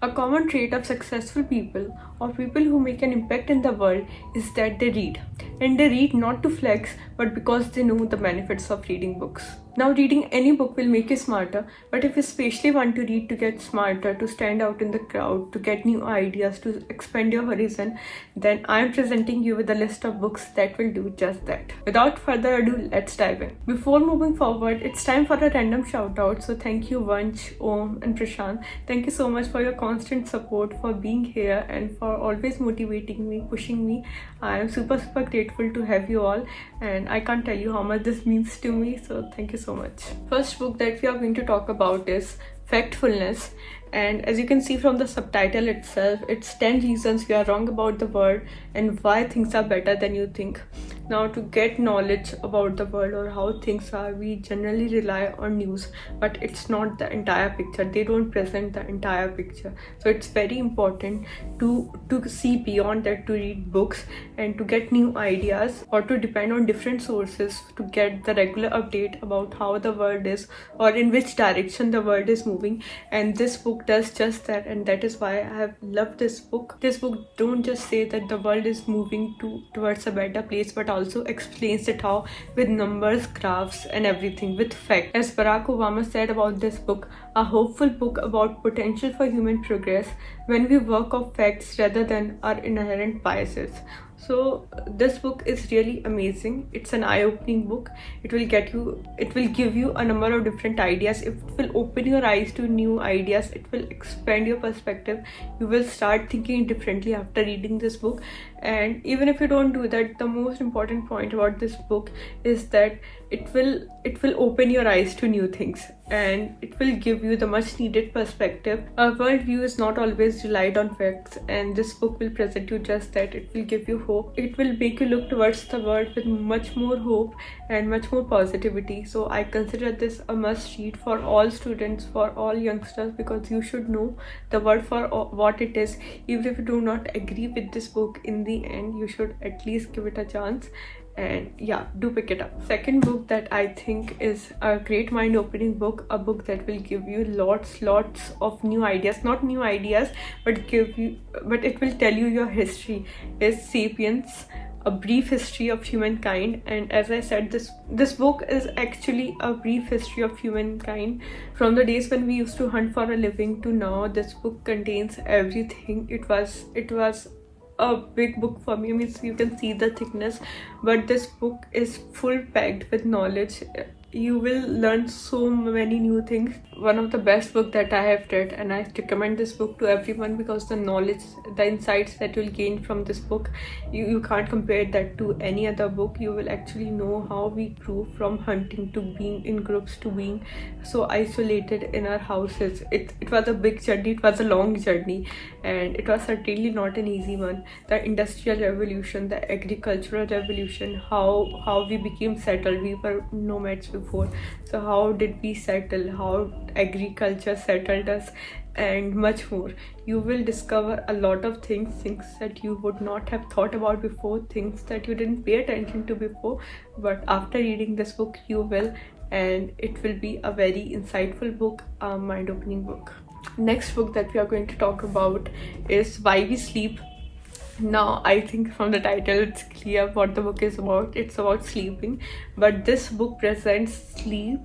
A common trait of successful people or people who make an impact in the world is that they read. And they read not to flex, but because they know the benefits of reading books. Now, reading any book will make you smarter, but if you especially want to read to get smarter, to stand out in the crowd, to get new ideas, to expand your horizon, then I am presenting you with a list of books that will do just that. Without further ado, let's dive in. Before moving forward, it's time for a random shout out. So thank you Vansh, Om and Prashant. Thank you so much for your constant support, for being here and for always motivating me, pushing me. I am super grateful to have you all, and I can't tell you how much this means to me, so thank you so much. First book that we are going to talk about is Factfulness, and as you can see from the subtitle itself, it's 10 reasons you are wrong about the world and why things are better than you think. Now, to get knowledge about the world or how things are, we generally rely on news, but it's not the entire picture. They don't present the entire picture. So it's very important to see beyond that, to read books and to get new ideas, or to depend on different sources to get the regular update about how the world is or in which direction the world is moving. And this book does just that, and that is why I have loved this book. This book don't just say that the world is moving towards a better place, but also explains it how, with numbers, graphs and everything, with facts. As Barack Obama said about this book, a hopeful book about potential for human progress when we work off facts rather than our inherent biases. So this book is really amazing. It's an eye-opening book. It will give you a number of different ideas. It will open your eyes to new ideas. It will expand your perspective. You will start thinking differently after reading this book. And even if you don't do that, the most important point about this book is that it will open your eyes to new things, and it will give you the much needed perspective. Our worldview is not always relied on facts, and this book will present you just that. It will give you hope. It will make you look towards the world with much more hope and much more positivity. So I consider this a must read for all students, for all youngsters, because you should know the world for what it is. Even if you do not agree with this book, in the end you should at least give it a chance. And yeah, do pick it up. Second book that I think is a great mind-opening book, a book that will give you lots of new ideas, not new ideas, but it will tell you your history, is Sapiens, a brief history of humankind. And as I said, this book is actually a brief history of humankind from the days when we used to hunt for a living to now. This book contains everything. It was a big book for me. I mean, you can see the thickness, but this book is full packed with knowledge. You will learn so many new things. One of the best books that I have read, and I recommend this book to everyone because the knowledge, the insights that you'll gain from this book, you can't compare that to any other book. You will actually know how we grew from hunting to being in groups to being so isolated in our houses. It was a big journey, it was a long journey, and it was certainly not an easy one. The industrial revolution, the agricultural revolution, how we became settled. We were nomads before, so how did we settle, how agriculture settled us, and much more. You will discover a lot of things that you would not have thought about before, things that you didn't pay attention to before, but after reading this book you will, and it will be a very insightful book, a mind-opening book. Next book that we are going to talk about is Why We Sleep. Now, I think from the title it's clear what the book is about. It's about sleeping, but this book presents sleep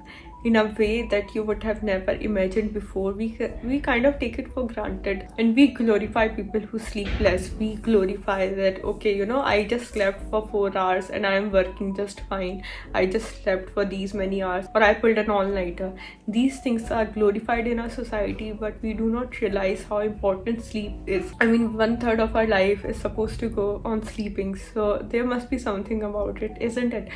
in a way that you would have never imagined before. We kind of take it for granted, and we glorify people who sleep less. We glorify that, okay, I just slept for 4 hours and I am working just fine. I just slept for these many hours, or I pulled an all-nighter. These things are glorified in our society, but we do not realize how important sleep is. I mean, 1/3 of our life is supposed to go on sleeping, so there must be something about it, isn't it?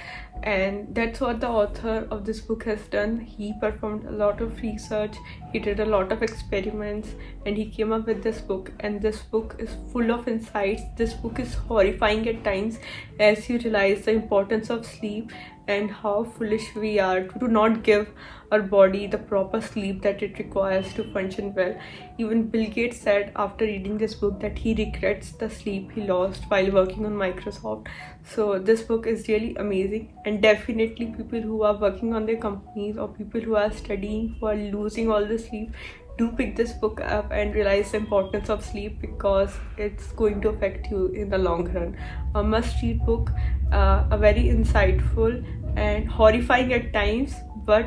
And that's what the author of this book has done. He performed a lot of research, he did a lot of experiments, and he came up with this book. And this book is full of insights. This book is horrifying at times as you realize the importance of sleep and how foolish we are to not give our body the proper sleep that it requires to function well. Even Bill Gates said after reading this book that he regrets the sleep he lost while working on Microsoft. So this book is really amazing, and definitely people who are working on their companies or people who are studying, who are losing all the sleep, do pick this book up and realize the importance of sleep, because it's going to affect you in the long run. A must-read book, a very insightful and horrifying at times, but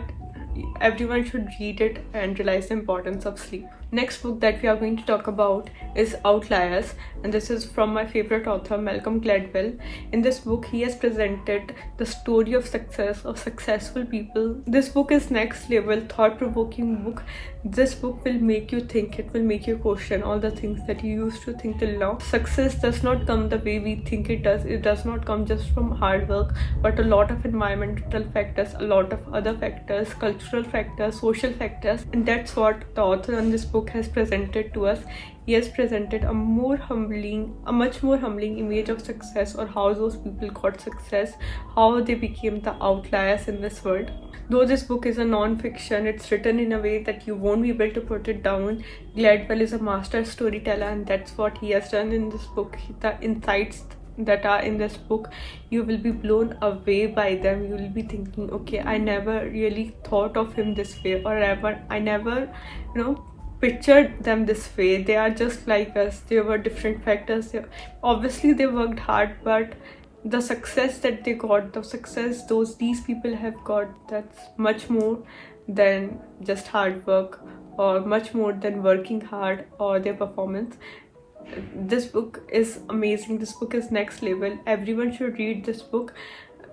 everyone should read it and realize the importance of sleep. Next book that we are going to talk about is Outliers, and this is from my favorite author Malcolm Gladwell. In this book, he has presented the story of success of successful people. This book is next level, thought-provoking book. This book will make you think, it will make you question all the things that you used to think till now. Success does not come the way we think it does. It does not come just from hard work, but a lot of environmental factors, a lot of other factors, cultural factors, social factors, and that's what the author on this book has presented to us. He has presented a much more humbling image of success, or how those people got success, how they became the outliers in this world. Though this book is a non-fiction, it's written in a way that you won't be able to put it down. Gladwell is a master storyteller, and that's what he has done in this book. The insights that are in this book, you will be blown away by them. You will be thinking, okay, I never really thought of him this way, or I never pictured them this way. They are just like us. There were different factors. Obviously they worked hard, but the success that they got, the success these people have got, that's much more than just hard work, or much more than working hard or their performance. This book is amazing. This book is next level. Everyone should read this book.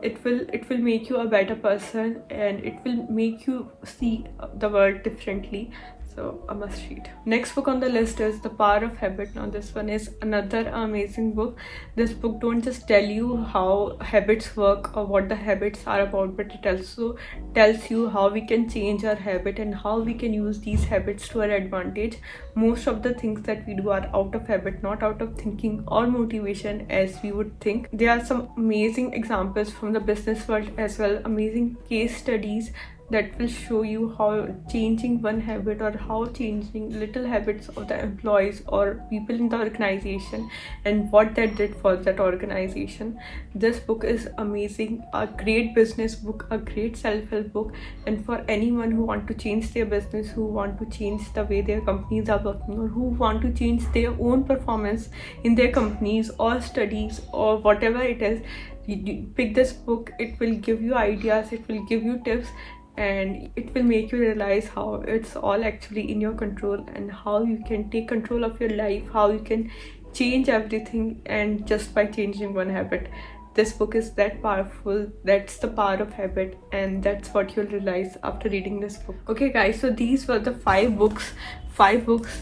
It will make you a better person, and it will make you see the world differently. So a must read. Next book on the list is The Power of Habit. Now this one is another amazing book. This book don't just tell you how habits work or what the habits are about, but it also tells you how we can change our habit and how we can use these habits to our advantage. Most of the things that we do are out of habit, not out of thinking or motivation as we would think. There are some amazing examples from the business world as well, amazing case studies that will show you how changing one habit, or how changing little habits of the employees or people in the organization, and what that did for that organization. This book is amazing, a great business book, a great self-help book, and for anyone who want to change their business, who want to change the way their companies are working, or who want to change their own performance in their companies or studies or whatever it is. You pick this book. It will give you ideas, it will give you tips, and it will make you realize how it's all actually in your control, and how you can take control of your life, how you can change everything, and just by changing one habit. This book is that powerful. That's the power of habit, and that's what you'll realize after reading this book. Okay guys, so these were the five books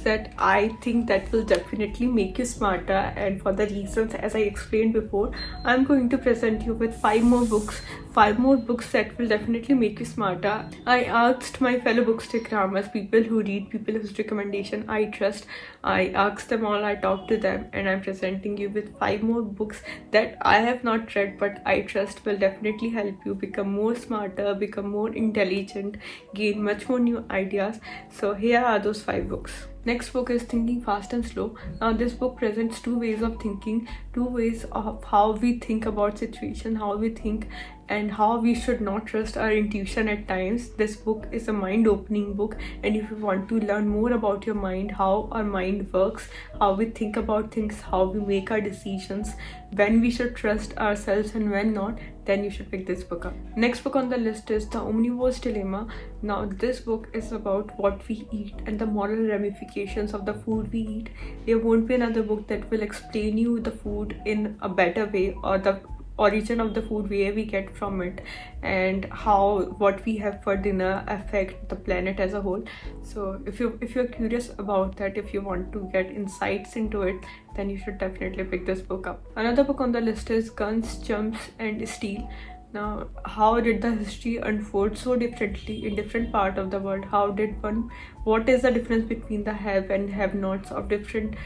that I think that will definitely make you smarter, and for the reasons as I explained before, I'm going to present you with five more books that will definitely make you smarter. I asked my fellow Bookstagramers, people who read, people whose recommendation I trust, I asked them all, I talked to them, and I'm presenting you with five more books that I have not read but I trust will definitely help you become more smarter, become more intelligent, gain much more new ideas. So here are those five books. Next book is Thinking Fast and Slow. Now this book presents two ways of thinking, two ways of how we think about situation, how we think, and how we should not trust our intuition at times. This book is a mind-opening book, and if you want to learn more about your mind, how our mind works, how we think about things, how we make our decisions, when we should trust ourselves and when not, then you should pick this book up. Next book on the list is The Omnivore's Dilemma. Now this book is about what we eat and the moral ramifications of the food we eat. There won't be another book that will explain you the food in a better way, or the origin of the food, where we get from it, and how what we have for dinner affect the planet as a whole. So if you're curious about that, if you want to get insights into it, then you should definitely pick this book up. Another book on the list is Guns, Germs and Steel. Now, how did the history unfold so differently in different parts of the world? What is the difference between the have and have-nots of different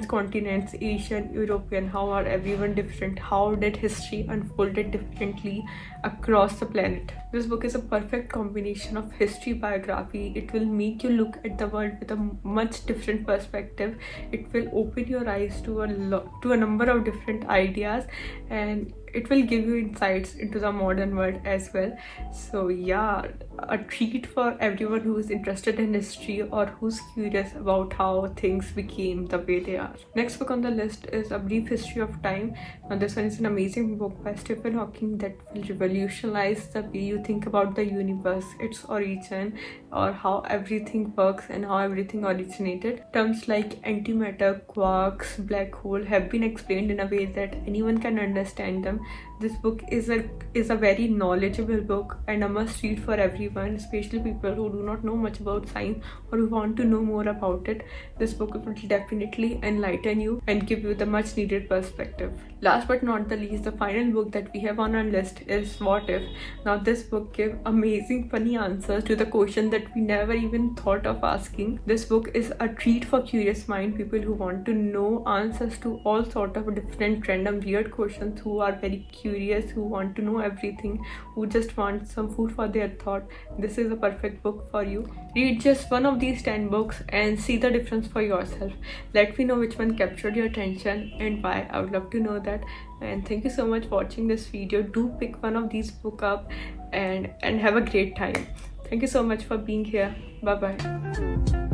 continents, Asian, European? How are everyone different? How did history unfolded differently across the planet? This book is a perfect combination of history, biography. It will make you look at the world with a much different perspective. It will open your eyes to a number of different ideas, and it will give you insights into the modern world as well. So yeah, a treat for everyone who is interested in history history or who's curious about how things became the way they are. Next book on the list is A Brief History of Time. Now this one is an amazing book by Stephen Hawking that will revolutionize the way you think about the universe, its origin, or how everything works and how everything originated. Terms like antimatter, quarks, black hole have been explained in a way that anyone can understand them. This book is a very knowledgeable book and a must read for everyone, especially people who do not know much about science or who want to know more about it. This book will definitely enlighten you and give you the much needed perspective. Last but not the least, the final book that we have on our list is What If. Now this book gives amazing funny answers to the question that we never even thought of asking. This book is a treat for curious mind, people who want to know answers to all sort of different random weird questions, who are very curious, who want to know everything, who just want some food for their thought. This is a perfect book for you. Read just one of these 10 books and see the difference for yourself. Let me know which one captured your attention and why. I would love to know that. And thank you so much for watching this video. Do pick one of these books up and have a great time. Thank you so much for being here. Bye bye.